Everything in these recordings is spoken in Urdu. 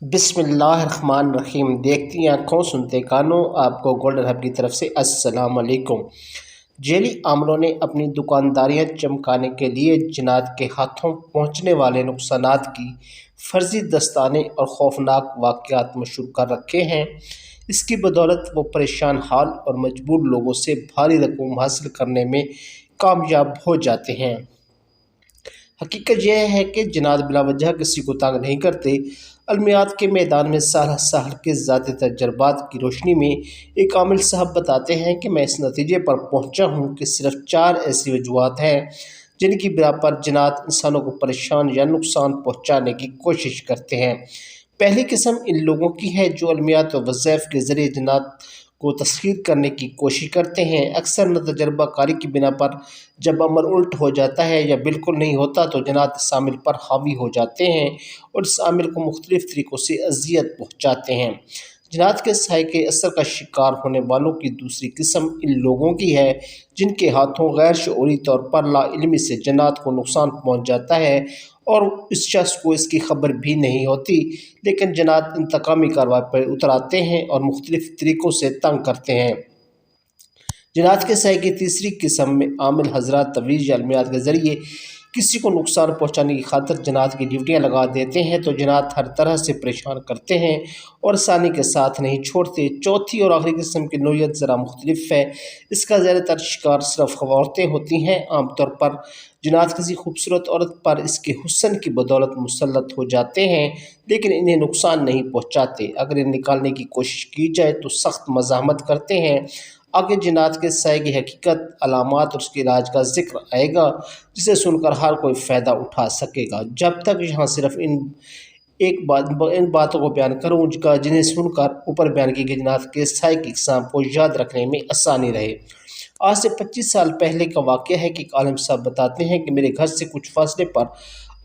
بسم اللہ الرحمن الرحیم۔ دیکھتی آنکھوں سنتے کانوں، آپ کو گولڈن ہب کی طرف سے السلام علیکم۔ جیلی عاملوں نے اپنی دکانداریاں چمکانے کے لیے جنات کے ہاتھوں پہنچنے والے نقصانات کی فرضی داستانیں اور خوفناک واقعات مشہور کر رکھے ہیں۔ اس کی بدولت وہ پریشان حال اور مجبور لوگوں سے بھاری رقوم حاصل کرنے میں کامیاب ہو جاتے ہیں۔ حقیقت یہ ہے کہ جنات بلا وجہ کسی کو تنگ نہیں کرتے۔ علمیات کے میدان میں سالہ سال کے ذاتی تجربات کی روشنی میں ایک عامل صاحب بتاتے ہیں کہ میں اس نتیجے پر پہنچا ہوں کہ صرف 4 ایسی وجوہات ہیں جن کی بنا پر جنات انسانوں کو پریشان یا نقصان پہنچانے کی کوشش کرتے ہیں۔ پہلی قسم ان لوگوں کی ہے جو علمیات و وظائف کے ذریعے جنات کو تسخیر کرنے کی کوشش کرتے ہیں۔ اکثر نہ تجربہ کاری کی بنا پر جب عمل الٹ ہو جاتا ہے یا بالکل نہیں ہوتا تو جنات اس عامل پر حاوی ہو جاتے ہیں اور اس عامل کو مختلف طریقوں سے اذیت پہنچاتے ہیں۔ جنات کے سائے کے اثر کا شکار ہونے والوں کی دوسری قسم ان لوگوں کی ہے جن کے ہاتھوں غیر شعوری طور پر لا علمی سے جنات کو نقصان پہنچ جاتا ہے اور اس شخص کو اس کی خبر بھی نہیں ہوتی، لیکن جنات انتقامی کارروائی پر اتر آتے ہیں اور مختلف طریقوں سے تنگ کرتے ہیں۔ جنات کے سائے کی تیسری قسم میں عامل حضرات تویز یا علمیات کے ذریعے کسی کو نقصان پہنچانے کی خاطر جنات کی ڈیوٹیاں لگا دیتے ہیں تو جنات ہر طرح سے پریشان کرتے ہیں اور آسانی کے ساتھ نہیں چھوڑتے۔ چوتھی اور آخری قسم کی نوعیت ذرا مختلف ہے۔ اس کا زیادہ تر شکار صرف عورتیں ہوتی ہیں۔ عام طور پر جنات کسی خوبصورت عورت پر اس کے حسن کی بدولت مسلط ہو جاتے ہیں لیکن انہیں نقصان نہیں پہنچاتے۔ اگر انہیں نکالنے کی کوشش کی جائے تو سخت مزاحمت کرتے ہیں۔ آگے جنات کے سائے کی حقیقت، علامات اور اس کے علاج کا ذکر آئے گا جسے سن کر ہر کوئی فائدہ اٹھا سکے گا۔ جب تک یہاں صرف ان باتوں کو بیان کروں جنہیں سن کر اوپر بیان کی گئی جنات کے سائے کی اقسام کو یاد رکھنے میں آسانی رہے۔ آج سے 25 سال پہلے کا واقعہ ہے کہ ایک عالم صاحب بتاتے ہیں کہ میرے گھر سے کچھ فاصلے پر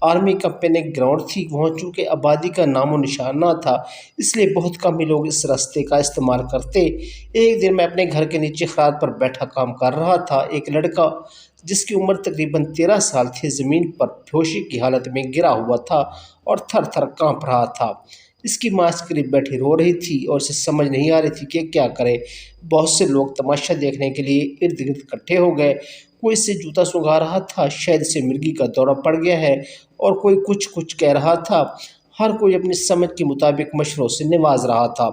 آرمی کمپنی گراؤنڈ تھی۔ وہاں چونکہ آبادی کا نام و نشان نہ تھا اس لیے بہت کم ہی لوگ اس راستے کا استعمال کرتے۔ ایک دن میں اپنے گھر کے نیچے خرات پر بیٹھا کام کر رہا تھا۔ ایک لڑکا جس کی عمر تقریباً 13 سال تھی زمین پر بے ہوشی کی حالت میں گرا ہوا تھا اور تھر تھر کانپ رہا تھا۔ اس کی ماں اس کے قریب بیٹھی رو رہی تھی اور اسے سمجھ نہیں آ رہی تھی کہ کیا کرے۔ بہت سے لوگ تماشا دیکھنے کے لیے ارد گرد اکٹھے ہو گئے۔ کوئی اسے جوتا سنگھا رہا تھا، شاید اسے مرگی کا دورہ پڑ گیا ہے، اور کوئی کچھ کہہ رہا تھا۔ ہر کوئی اپنی سمجھ کے مطابق مشوروں سے نواز رہا تھا۔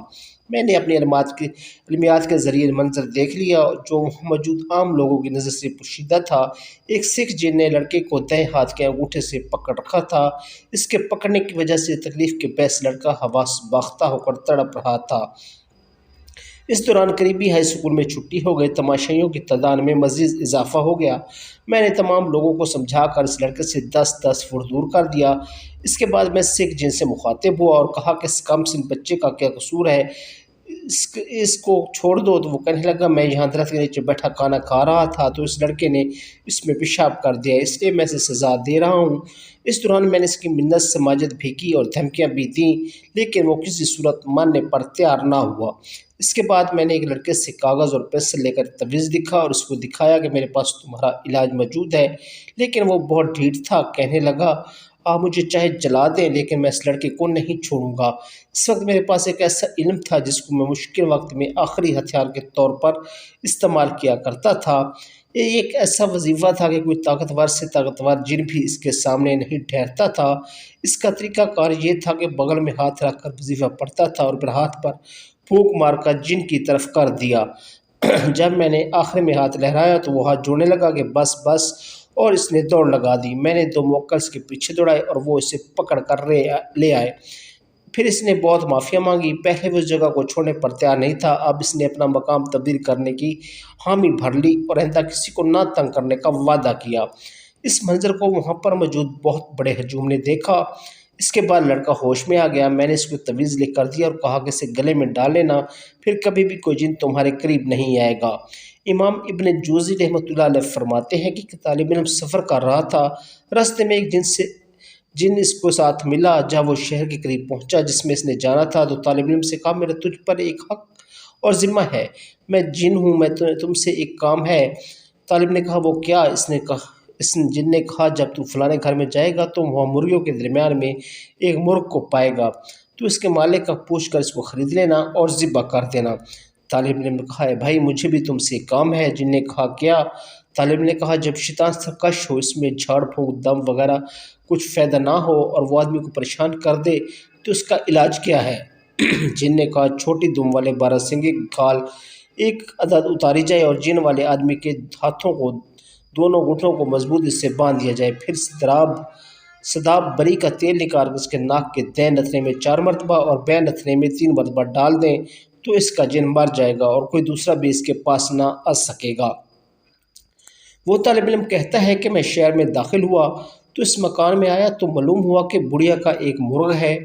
میں نے اپنی علمیات کے ذریعے منظر دیکھ لیا جو موجود عام لوگوں کی نظر سے پوشیدہ تھا۔ ایک سکھ جن نے لڑکے کو دائیں ہاتھ کے انگوٹھے سے پکڑ رکھا تھا۔ اس کے پکڑنے کی وجہ سے تکلیف کے باعث لڑکا حواس باختہ ہو کر تڑپ رہا تھا۔ اس دوران قریبی ہائی اسکول میں چھٹی ہو گئی۔ تماشائیوں کی تعداد میں مزید اضافہ ہو گیا۔ میں نے تمام لوگوں کو سمجھا کر اس لڑکے سے 10 فٹ دور کر دیا۔ اس کے بعد میں سکھ جن سے مخاطب ہوا اور کہا کہ اس کم سن بچے کا کیا قصور ہے، اس کو چھوڑ دو۔ تو وہ کہنے لگا میں یہاں درخت کے نیچے بیٹھا کھانا کھا رہا تھا تو اس لڑکے نے اس میں پیشاب کر دیا، اس لیے میں اسے سزا دے رہا ہوں۔ اس دوران میں نے اس کی منت سماجت بھی کی اور دھمکیاں بھی دیں لیکن وہ کسی صورت ماننے پر تیار نہ ہوا۔ اس کے بعد میں نے ایک لڑکے سے کاغذ اور پینسل لے کر تویز لکھا اور اس کو دکھایا کہ میرے پاس تمہارا علاج موجود ہے، لیکن وہ بہت ڈھیٹ تھا۔ کہنے لگا آپ مجھے چاہے جلا دیں لیکن میں اس لڑکے کو نہیں چھوڑوں گا۔ اس وقت میرے پاس ایک ایسا علم تھا جس کو میں مشکل وقت میں آخری ہتھیار کے طور پر استعمال کیا کرتا تھا۔ یہ ایک ایسا وظیفہ تھا کہ کوئی طاقتور سے طاقتور جن بھی اس کے سامنے نہیں ٹھہرتا تھا۔ اس کا طریقہ کار یہ تھا کہ بغل میں ہاتھ رکھ کر وظیفہ پڑھتا تھا اور پھر ہاتھ پر پھونک مار کر جن کی طرف کر دیا۔ جب میں نے آخر میں ہاتھ لہرایا تو وہ ہاتھ جوڑنے لگا کہ بس بس، اور اس نے دوڑ لگا دی۔ میں نے 2 موکلز کے پیچھے دوڑائے اور وہ اسے پکڑ کر لے آئے۔ پھر اس نے بہت معافیاں مانگی۔ پہلے وہ اس جگہ کو چھوڑنے پر تیار نہیں تھا، اب اس نے اپنا مقام تبدیل کرنے کی حامی بھر لی اور آئندہ کسی کو نہ تنگ کرنے کا وعدہ کیا۔ اس منظر کو وہاں پر موجود بہت بڑے ہجوم نے دیکھا۔ اس کے بعد لڑکا ہوش میں آ گیا۔ میں نے اس کو تویز لکھ کر دیا اور کہا کہ اسے گلے میں ڈال لینا، پھر کبھی بھی کوئی جن تمہارے قریب نہیں آئے گا۔ امام ابن جوزی رحمۃ اللہ علیہ فرماتے ہیں کہ طالب علم سفر کر رہا تھا، راستے میں ایک جن اس کو ساتھ ملا۔ جب وہ شہر کے قریب پہنچا جس میں اس نے جانا تھا تو طالب علم سے کہا میرا تجھ پر ایک حق اور ذمہ ہے، میں جن ہوں، میں تم سے ایک کام ہے۔ طالب نے کہا وہ کیا؟ اس جن نے کہا جب تم فلانے گھر میں جائے گا تو وہاں مرغیوں کے درمیان میں ایک مرغ کو پائے گا، تو اس کے مالک کا پوچھ کر اس کو خرید لینا اور ذبح کر دینا۔ طالب علم نے کہا ہے بھائی مجھے بھی تم سے کام ہے۔ جن نے کہا کیا؟ طالب نے کہا جب شیطان سرکش ہو، اس میں جھاڑ پھونک دم وغیرہ کچھ فائدہ نہ ہو اور وہ آدمی کو پریشان کر دے تو اس کا علاج کیا ہے؟ جن نے کہا چھوٹی دم والے 12 سنگی کھال ایک عدد اتاری جائے اور جن والے آدمی کے ہاتھوں کو دونوں گھٹنوں کو مضبوطی سے باندھ دیا جائے، پھر سداب بری کا تیل نکال کر اس کے ناک کے دائیں نتنے میں 4 مرتبہ اور بائیں نتنے میں 3 مرتبہ ڈال دیں تو اس کا جن مر جائے گا اور کوئی دوسرا بھی اس کے پاس نہ آ سکے گا۔ وہ طالب علم کہتا ہے کہ میں شہر میں داخل ہوا تو اس مکان میں آیا تو معلوم ہوا کہ بڑھیا کا ایک مرغ ہے۔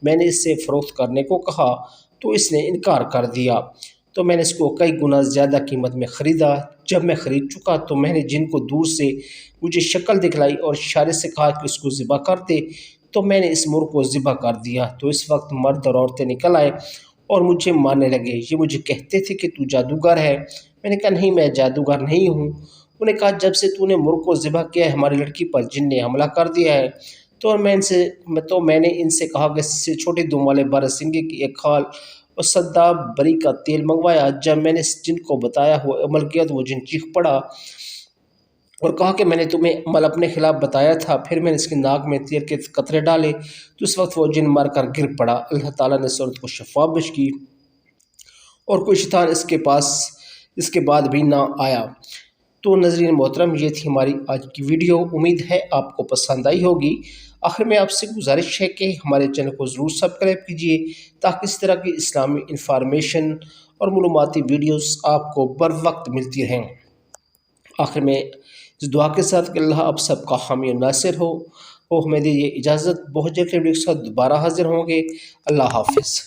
میں نے اس سے فروخت کرنے کو کہا تو اس نے انکار کر دیا، تو میں نے اس کو کئی گنا زیادہ قیمت میں خریدا۔ جب میں خرید چکا تو میں نے جن کو دور سے مجھے شکل دکھلائی اور اشارے سے کہا کہ اس کو ذبح کر دے، تو میں نے اس مرغ کو ذبح کر دیا۔ تو اس وقت مرد اور عورتیں نکل آئے اور مجھے مارنے لگے۔ یہ مجھے کہتے تھے کہ تو جادوگر ہے۔ میں نے کہا نہیں، میں جادوگر نہیں ہوں۔ انہوں نے کہا جب سے تو نے مرغ کو ذبح کیا ہے ہماری لڑکی پر جن نے حملہ کر دیا ہے۔ تو میں نے ان سے کہا کہ چھوٹے دم والے 12 سنگی کی ایک کھال اور سداب بری کا تیل منگوایا۔ جب میں نے اس جن کو بتایا ہوا عمل کیا تو وہ جن چیخ پڑا اور کہا کہ میں نے تمہیں عمل اپنے خلاف بتایا تھا۔ پھر میں نے اس کی ناک میں تیل کے قطرے ڈالے تو اس وقت وہ جن مر کر گر پڑا۔ اللہ تعالیٰ نے اس عورت کو شفا بخش کی اور کوئی شیطان اس کے بعد بھی نہ آیا۔ تو ناظرین محترم، یہ تھی ہماری آج کی ویڈیو۔ امید ہے آپ کو پسند آئی ہوگی۔ آخر میں آپ سے گزارش ہے کہ ہمارے چینل کو ضرور سبسکرائب کیجیے تاکہ اس طرح کی اسلامی انفارمیشن اور معلوماتی ویڈیوز آپ کو بر وقت ملتی رہیں۔ آخر میں اس دعا کے ساتھ کہ اللہ آپ سب کا حامی و ناصر ہو، ہمیں دیجیے اجازت، بہت جلد ویڈیو کے ساتھ دوبارہ حاضر ہوں گے۔ اللہ حافظ۔